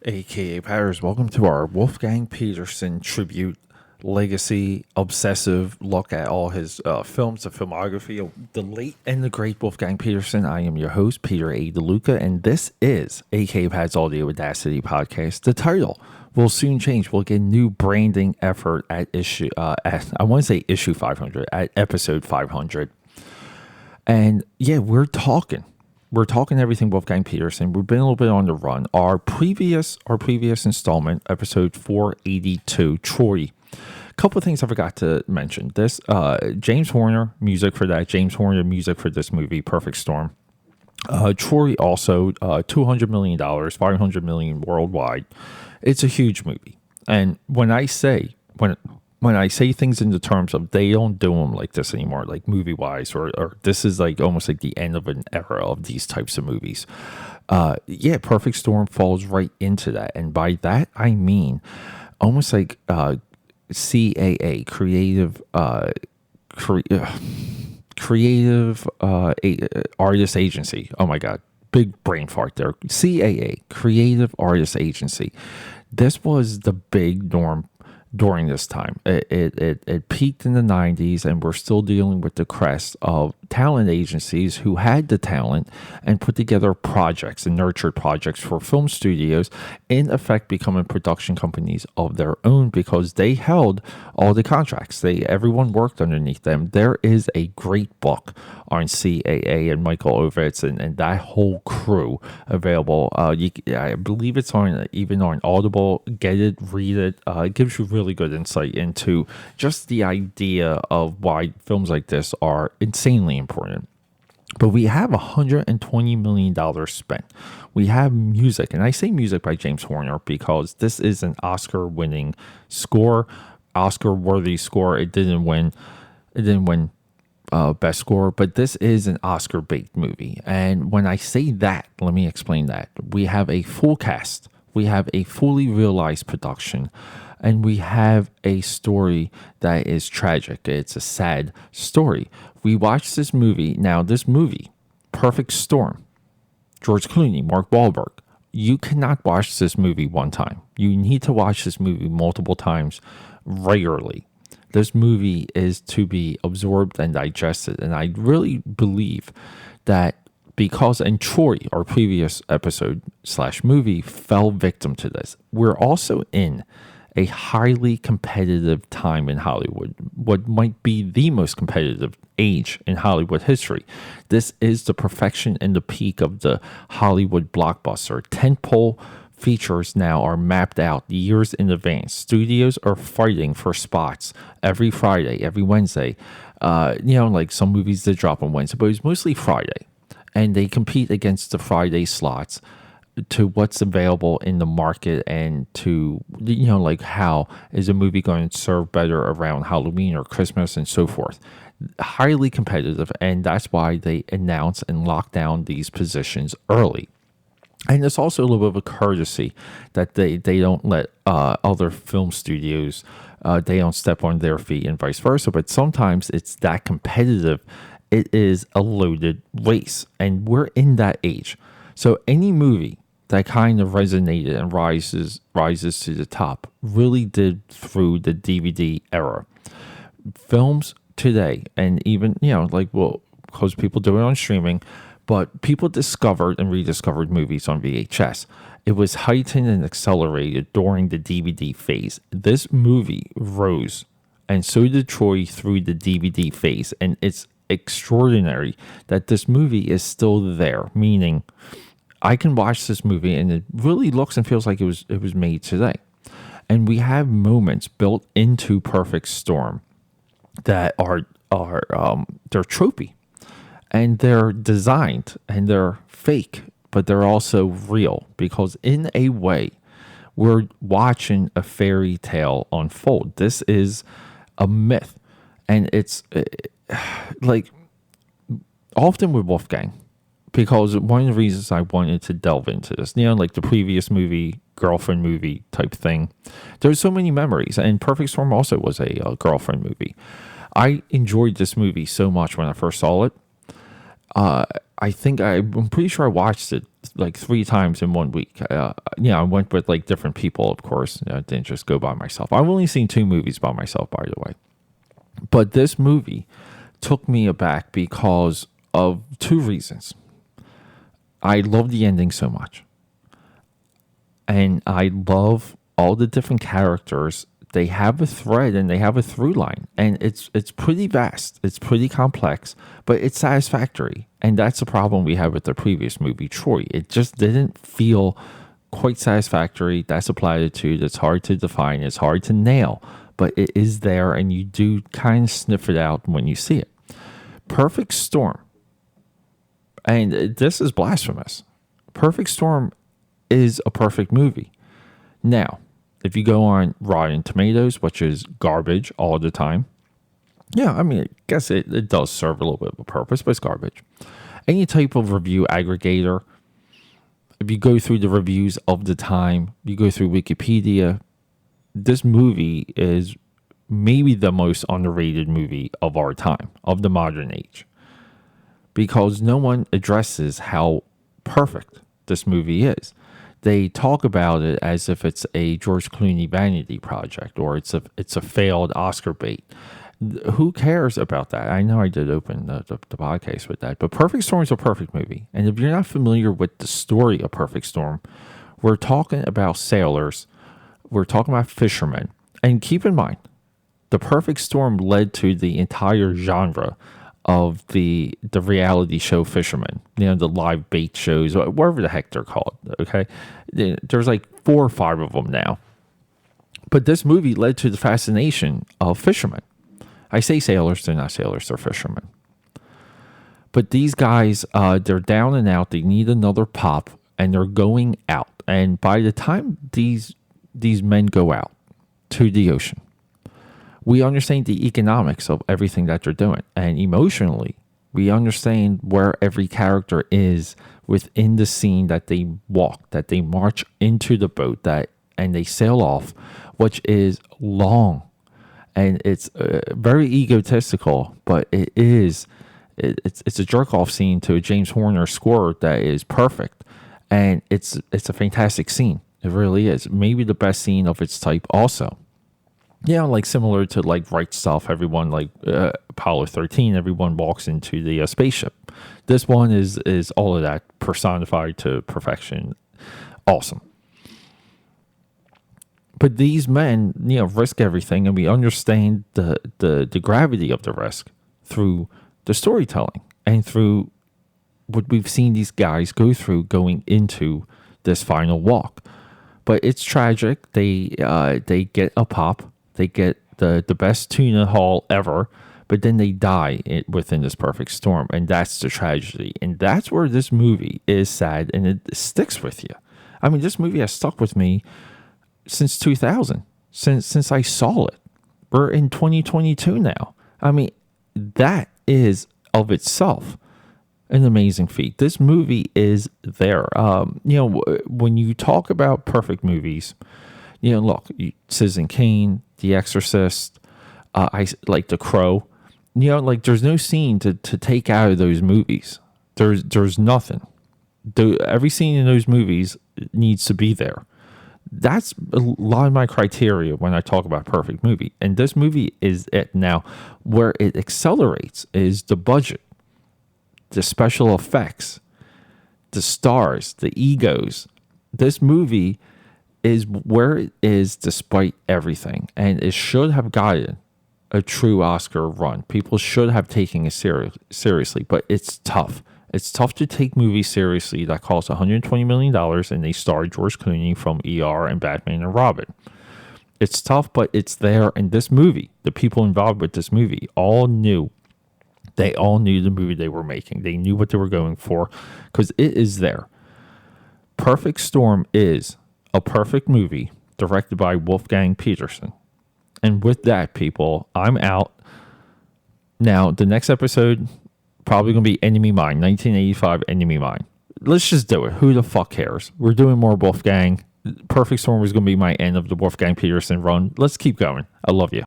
AKAPADers, welcome to our Wolfgang Petersen tribute legacy obsessive look at all his films, the filmography of the late and the great Wolfgang Petersen. I am your host, Peter A. DeLuca, and this is AKAPAD's Audio Audacity podcast. The title will soon change. We'll get new branding effort at issue 500, at episode 500. And yeah, we're talking everything Wolfgang Petersen. We've been a little bit on the run. Our previous installment, episode 482, Troy. A couple of things I forgot to mention. This James Horner music for that. James Horner music for this movie, Perfect Storm. Troy also $200 million, $500 million worldwide. It's a huge movie. And when I say things in the terms of they don't do them like this anymore, like movie wise, or this is like almost like the end of an era of these types of movies. Perfect Storm falls right into that. And by that, I mean almost like CAA, creative artist agency. Oh my God. Big brain fart there. CAA, Creative Artist Agency. This was the big norm during this time. It peaked in the 90s, and we're still dealing with the crest of talent agencies who had the talent and put together projects and nurtured projects for film studios, in effect becoming production companies of their own because they held all the contracts. Everyone worked underneath them. There is a great book on CAA and Michael Ovitz and that whole crew available. I believe it's even on Audible. Get it, read it. It gives you really good insight into just the idea of why films like this are insanely important. But we have $120 million spent. We have music, and I say music by James Horner because this is an Oscar-winning score, Oscar-worthy score. It didn't win best score, but this is an Oscar-bait movie. And when I say that, let me explain that. We have a full cast. We have a fully realized production. And we have a story that is tragic. It's a sad story. We watched this movie. Now, this movie, Perfect Storm, George Clooney, Mark Wahlberg. You cannot watch this movie one time. You need to watch this movie multiple times regularly. This movie is to be absorbed and digested. And I really believe that and Troy, our previous episode / movie, fell victim to this. We're also in a highly competitive time in Hollywood, what might be the most competitive age in Hollywood history. This is the perfection and the peak of the Hollywood blockbuster. Tentpole features now are mapped out years in advance. Studios are fighting for spots every Friday, every Wednesday. Like some movies that drop on Wednesday, but it's mostly Friday. And they compete against the Friday slots to what's available in the market and to, like how is a movie going to serve better around Halloween or Christmas and so forth. Highly competitive, and that's why they announce and lock down these positions early. And it's also a little bit of a courtesy that they don't let other film studios, they don't step on their feet and vice versa. But sometimes it's that competitive. It is a loaded race, and we're in that age. So any movie that kind of resonated and rises to the top really did through the DVD era. Films today, and even, because people do it on streaming, but people discovered and rediscovered movies on VHS. It was heightened and accelerated during the DVD phase. This movie rose, and so did Troy through the DVD phase, and it's extraordinary that this movie is still there, meaning I can watch this movie and it really looks and feels like it was made today. And we have moments built into Perfect Storm that are they're tropey, and they're designed and they're fake, but they're also real because in a way we're watching a fairy tale unfold. This is a myth, and it's like often with Wolfgang, because one of the reasons I wanted to delve into this, like the previous movie, girlfriend movie type thing, there's so many memories, and Perfect Storm also was a girlfriend movie. I enjoyed this movie so much when I first saw it. I think I'm pretty sure I watched it like 3 times in 1 week. I went with like different people, of course. I didn't just go by myself. I've only seen 2 movies by myself, by the way. But this movie took me aback because of 2 reasons. I love the ending so much. And I love all the different characters. They have a thread and they have a through line. And it's pretty vast. It's pretty complex, but it's satisfactory. And that's the problem we had with the previous movie, Troy. It just didn't feel quite satisfactory. That's a platitude. It's hard to define. It's hard to nail. But it is there, and you do kind of sniff it out when you see it. Perfect Storm. And this is blasphemous. Perfect Storm is a perfect movie. Now, if you go on Rotten Tomatoes, which is garbage all the time, I mean, I guess it does serve a little bit of a purpose, but it's garbage. Any type of review aggregator, if you go through the reviews of the time, you go through Wikipedia, this movie is maybe the most underrated movie of our time, of the modern age. Because no one addresses how perfect this movie is. They talk about it as if it's a George Clooney vanity project or it's a failed Oscar bait. Who cares about that? I know I did open the podcast with that, but Perfect Storm is a perfect movie. And if you're not familiar with the story of Perfect Storm, we're talking about sailors, we're talking about fishermen. And keep in mind, the Perfect Storm led to the entire genre of the reality show fishermen, the live bait shows, whatever the heck they're called, okay? There's like 4 or 5 of them now. But this movie led to the fascination of fishermen. I say sailors, they're not sailors, they're fishermen. But these guys, they're down and out, they need another pop, and they're going out. And by the time these men go out to the ocean, we understand the economics of everything that they're doing. And emotionally, we understand where every character is within the scene that they walk, that they march into the boat, and they sail off, which is long. And it's very egotistical, but it's a jerk-off scene to a James Horner score that is perfect. And it's a fantastic scene. It really is. Maybe the best scene of its type also. Like similar to like Right Stuff, everyone like Apollo 13, everyone walks into the spaceship. This one is all of that personified to perfection. Awesome. But these men, risk everything, and we understand the gravity of the risk through the storytelling and through what we've seen these guys go through going into this final walk. But it's tragic. They get a pop. They get the best tuna haul ever, but then they die within this perfect storm, and that's the tragedy. And that's where this movie is sad, and it sticks with you. I mean, this movie has stuck with me since 2000, since I saw it. We're in 2022 now. I mean, that is of itself an amazing feat. This movie is there. When you talk about perfect movies, look, Citizen Kane, The Exorcist, I like The Crow. There's no scene to take out of those movies. There's nothing. Every scene in those movies needs to be there. That's a lot of my criteria when I talk about perfect movie. And this movie is it. Now, where it accelerates is the budget, the special effects, the stars, the egos. This movie is where it is despite everything. And it should have gotten a true Oscar run. People should have taken it seriously, but it's tough. It's tough to take movies seriously that cost $120 million and they star George Clooney from ER and Batman and Robin. It's tough, but it's there. And this movie, the people involved with this movie all knew. They all knew the movie they were making. They knew what they were going for because it is there. Perfect Storm is a perfect movie directed by Wolfgang Petersen. And with that, people, I'm out. Now, the next episode, probably going to be Enemy Mine, 1985 Enemy Mine. Let's just do it. Who the fuck cares? We're doing more Wolfgang. Perfect Storm is going to be my end of the Wolfgang Petersen run. Let's keep going. I love you.